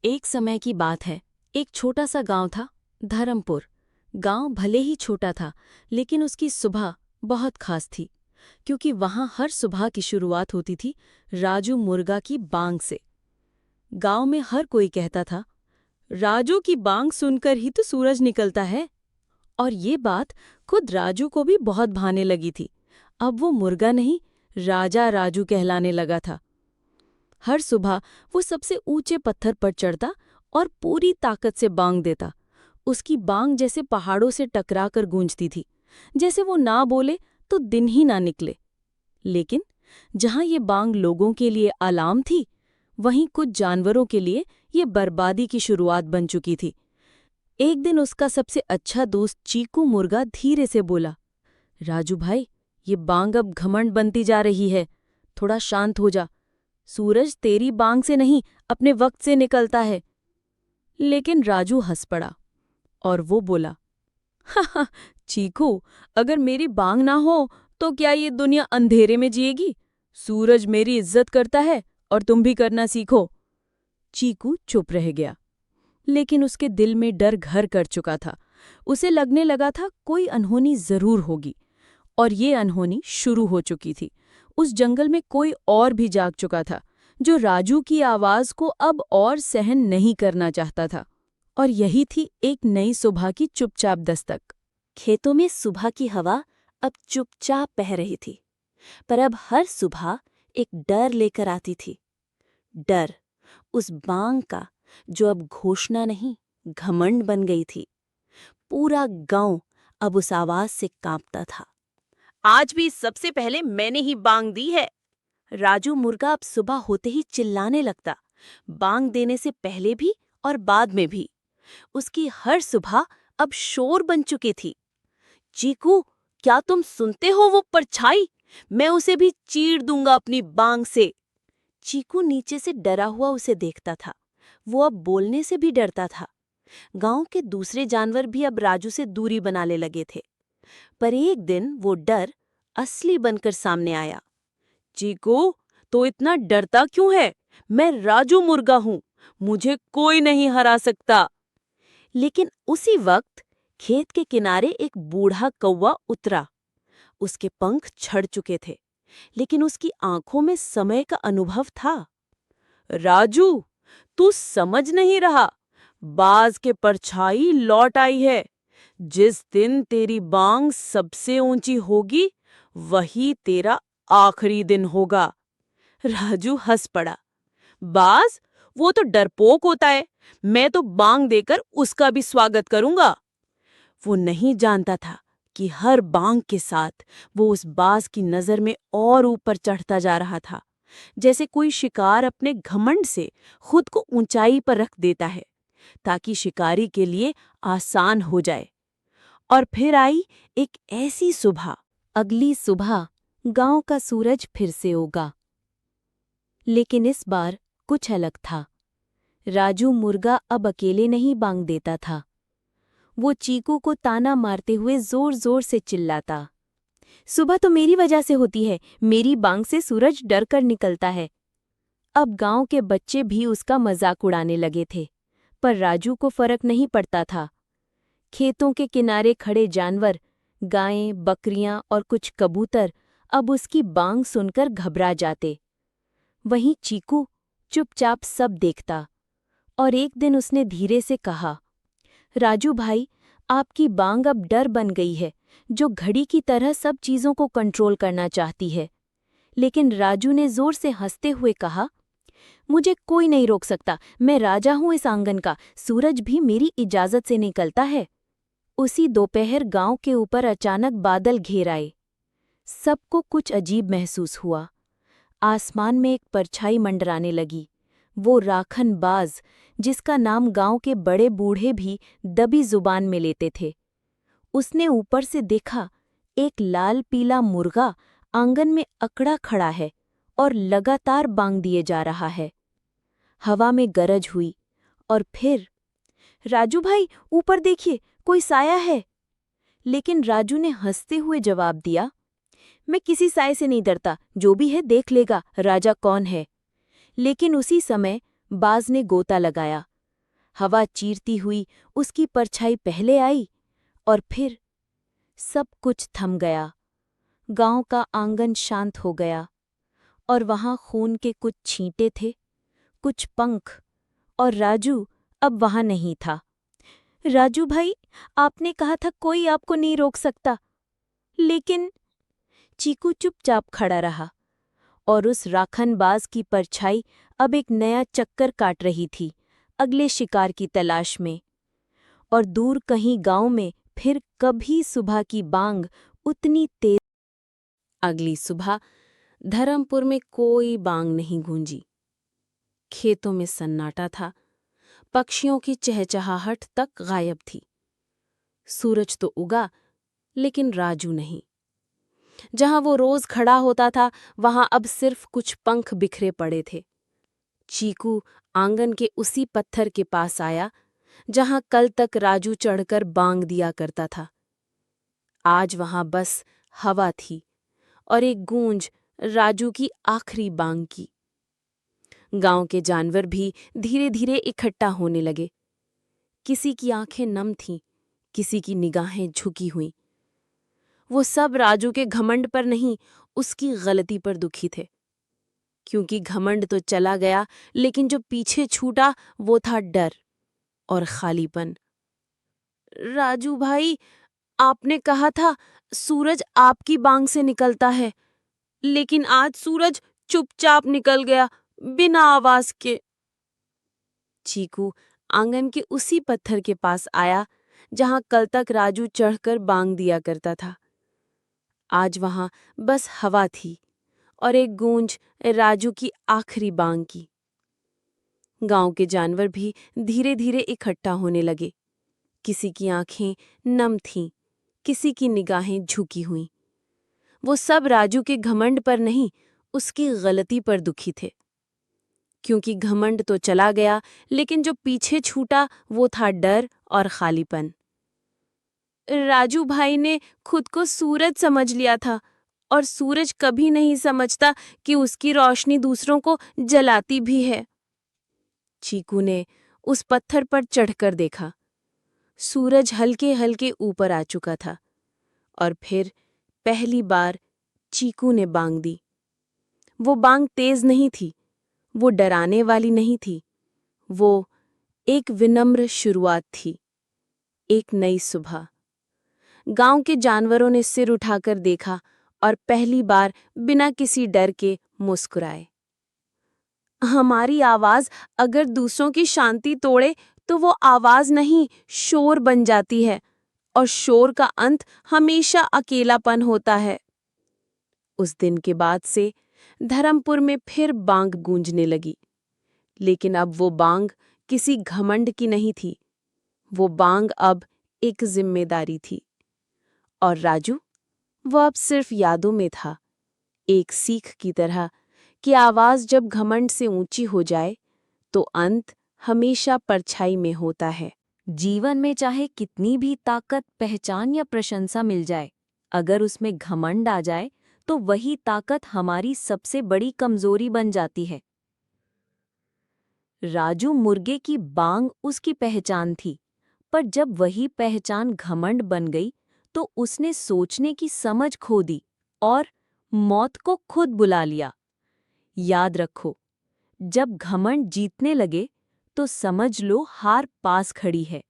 एक समय की बात है। एक छोटा सा गांव था, धर्मपुर। गांव भले ही छोटा था, लेकिन उसकी सुबह बहुत खास थी, क्योंकि वहां हर सुबह की शुरुआत होती थी राजू मुर्गा की बांग से। गांव में हर कोई कहता था, राजू की बांग सुनकर ही तो सूरज निकलता है। और ये बात खुद राजू को भी बहुत भाने लगी थी। अब वो मुर्गा नहीं, राजा राजू कहलाने लगा था। हर सुबह वो सबसे ऊंचे पत्थर पर चढ़ता और पूरी ताकत से बांग देता। उसकी बांग जैसे पहाड़ों से टकराकर गूंजती थी, जैसे वो ना बोले तो दिन ही ना निकले। लेकिन जहां ये बांग लोगों के लिए अलार्म थी, वहीं कुछ जानवरों के लिए ये बर्बादी की शुरुआत बन चुकी थी। एक दिन उसका सबसे अच्छा दोस्त चीकू मुर्गा धीरे से बोला, राजू भाई, ये बांग अब घमंड बनती जा रही है, थोड़ा शांत हो जा। सूरज तेरी बांग से नहीं, अपने वक्त से निकलता है। लेकिन राजू हंस पड़ा और वो बोला, हा, चीकू, अगर मेरी बांग ना हो तो क्या ये दुनिया अंधेरे में जिएगी? सूरज मेरी इज्जत करता है और तुम भी करना सीखो। चीकू चुप रह गया, लेकिन उसके दिल में डर घर कर चुका था। उसे लगने लगा था कोई अनहोनी जरूर होगी, और ये अनहोनी शुरू हो चुकी थी। उस जंगल में कोई और भी जाग चुका था, जो राजू की आवाज को अब और सहन नहीं करना चाहता था। और यही थी एक नई सुबह की चुपचाप दस्तक। खेतों में सुबह की हवा अब चुपचाप बह रही थी, पर अब हर सुबह एक डर लेकर आती थी। डर उस बांग का, जो अब घोषणा नहीं, घमंड बन गई थी। पूरा गांव अब उस आवाज से कांपता था। आज भी सबसे पहले मैंने ही बांग दी है। राजू मुर्गा अब सुबह होते ही चिल्लाने लगता, बांग देने से पहले भी और बाद में भी। उसकी हर सुबह अब शोर बन चुकी थी। चीकू, क्या तुम सुनते हो वो परछाई? मैं उसे भी चीर दूंगा अपनी बांग से। चीकू नीचे से डरा हुआ उसे देखता था। वो अब बोलने से भी डरता था। गांव के दूसरे जानवर भी अब राजू से दूरी बनाने लगे थे। पर एक दिन वो डर असली बनकर सामने आया। चीकू, तो इतना डरता क्यों है? मैं राजू मुर्गा हूं, मुझे कोई नहीं हरा सकता। लेकिन उसी वक्त खेत के किनारे एक बूढ़ा कौवा उतरा। उसके पंख झड़ चुके थे, लेकिन उसकी आंखों में समय का अनुभव था। राजू, तू समझ नहीं रहा, बाज के परछाई लौट आई है। जिस दिन तेरी बांग सबसे ऊंची होगी, वही तेरा आखिरी दिन होगा। राजू हंस पड़ा। बाज? वो तो डरपोक होता है, मैं तो बांग देकर उसका भी स्वागत करूंगा। वो नहीं जानता था कि हर बांग के साथ वो उस बाज की नजर में और ऊपर चढ़ता जा रहा था, जैसे कोई शिकार अपने घमंड से खुद को ऊंचाई पर रख देता है, ताकि शिकारी के लिए आसान हो जाए। और फिर आई एक ऐसी सुबह। अगली सुबह गांव का सूरज फिर से उगा, लेकिन इस बार कुछ अलग था। राजू मुर्गा अब अकेले नहीं बांग देता था। वो चीकू को ताना मारते हुए जोर जोर से चिल्लाता, सुबह तो मेरी वजह से होती है, मेरी बांग से सूरज डर कर निकलता है। अब गांव के बच्चे भी उसका मजाक उड़ाने लगे थे, पर राजू को फर्क नहीं पड़ता था। खेतों के किनारे खड़े जानवर, गायें, बकरियां और कुछ कबूतर अब उसकी बांग सुनकर घबरा जाते। वहीं चीकू चुपचाप सब देखता, और एक दिन उसने धीरे से कहा, राजू भाई, आपकी बांग अब डर बन गई है, जो घड़ी की तरह सब चीजों को कंट्रोल करना चाहती है। लेकिन राजू ने जोर से हंसते हुए कहा, मुझे कोई नहीं रोक सकता, मैं राजा हूं इस आंगन का, सूरज भी मेरी इजाजत से निकलता है। उसी दोपहर गांव के ऊपर अचानक बादल घेर आए। सबको कुछ अजीब महसूस हुआ। आसमान में एक परछाई मंडराने लगी। वो राखन बाज, जिसका नाम गांव के बड़े बूढ़े भी दबी जुबान में लेते थे। उसने ऊपर से देखा, एक लाल पीला मुर्गा आंगन में अकड़ा खड़ा है और लगातार बांग दिए जा रहा है। हवा में गरज हुई, और फिर, राजू भाई, ऊपर देखिए, कोई साया है। लेकिन राजू ने हंसते हुए जवाब दिया, मैं किसी साए से नहीं डरता, जो भी है देख लेगा राजा कौन है। लेकिन उसी समय बाज ने गोता लगाया। हवा चीरती हुई उसकी परछाई पहले आई और फिर सब कुछ थम गया। गांव का आंगन शांत हो गया और वहां खून के कुछ छींटे थे, कुछ पंख, और राजू अब वहां नहीं था। राजू भाई, आपने कहा था कोई आपको नहीं रोक सकता, लेकिन चीकू चुपचाप खड़ा रहा और उस राखनबाज की परछाई अब एक नया चक्कर काट रही थी, अगले शिकार की तलाश में। और दूर कहीं गांव में फिर कभी सुबह की बांग उतनी तेज। अगली सुबह धर्मपुर में कोई बांग नहीं गूंजी। खेतों में सन्नाटा था, पक्षियों की चहचहाहट तक गायब थी। सूरज तो उगा, लेकिन राजू नहीं। जहां वो रोज खड़ा होता था वहां अब सिर्फ कुछ पंख बिखरे पड़े थे। चीकू आंगन के उसी पत्थर के पास आया जहां कल तक राजू चढ़कर बांग दिया करता था। आज वहां बस हवा थी और एक गूंज राजू की आखिरी बांग की। गांव के जानवर भी धीरे धीरे इकट्ठा होने लगे। किसी की आंखें नम थीं, किसी की निगाहें झुकी हुईं। वो सब राजू के घमंड पर नहीं, उसकी गलती पर दुखी थे। क्योंकि घमंड तो चला गया, लेकिन जो पीछे छूटा वो था डर और खालीपन। राजू भाई, आपने कहा था सूरज आपकी बांग से निकलता है, लेकिन आज सूरज चुपचाप निकल गया, बिना आवाज के। चीकू आंगन के उसी पत्थर के पास आया जहां कल तक राजू चढ़कर बांग दिया करता था। आज वहां बस हवा थी और एक गूंज राजू की आखिरी बांग की। गांव के जानवर भी धीरे धीरे इकट्ठा होने लगे। किसी की आंखें नम थीं, किसी की निगाहें झुकी हुईं। वो सब राजू के घमंड पर नहीं, उसकी गलती पर दुखी थे। क्योंकि घमंड तो चला गया, लेकिन जो पीछे छूटा वो था डर और खालीपन। राजू भाई ने खुद को सूरज समझ लिया था, और सूरज कभी नहीं समझता कि उसकी रोशनी दूसरों को जलाती भी है। चीकू ने उस पत्थर पर चढ़कर देखा। सूरज हल्के हल्के ऊपर आ चुका था और फिर पहली बार चीकू ने बांग दी। वो बांग तेज नहीं थी, वो डराने वाली नहीं थी, वो एक विनम्र शुरुआत थी, एक नई सुबह। गांव के जानवरों ने सिर उठाकर देखा और पहली बार बिना किसी डर के मुस्कुराए। हमारी आवाज अगर दूसरों की शांति तोड़े तो वो आवाज नहीं, शोर बन जाती है, और शोर का अंत हमेशा अकेलापन होता है। उस दिन के बाद से धर्मपुर में फिर बांग गूंजने लगी, लेकिन अब वो बांग किसी घमंड की नहीं थी। वो बांग अब एक जिम्मेदारी थी। और राजू, वो अब सिर्फ यादों में था, एक सीख की तरह कि आवाज जब घमंड से ऊंची हो जाए तो अंत हमेशा परछाई में होता है। जीवन में चाहे कितनी भी ताकत, पहचान या प्रशंसा मिल जाए, अगर उसमें घमंड आ जाए तो वही ताकत हमारी सबसे बड़ी कमजोरी बन जाती है। राजू मुर्गे की बांग उसकी पहचान थी, पर जब वही पहचान घमंड बन गई तो उसने सोचने की समझ खो दी और मौत को खुद बुला लिया। याद रखो, जब घमंड जीतने लगे तो समझ लो हार पास खड़ी है।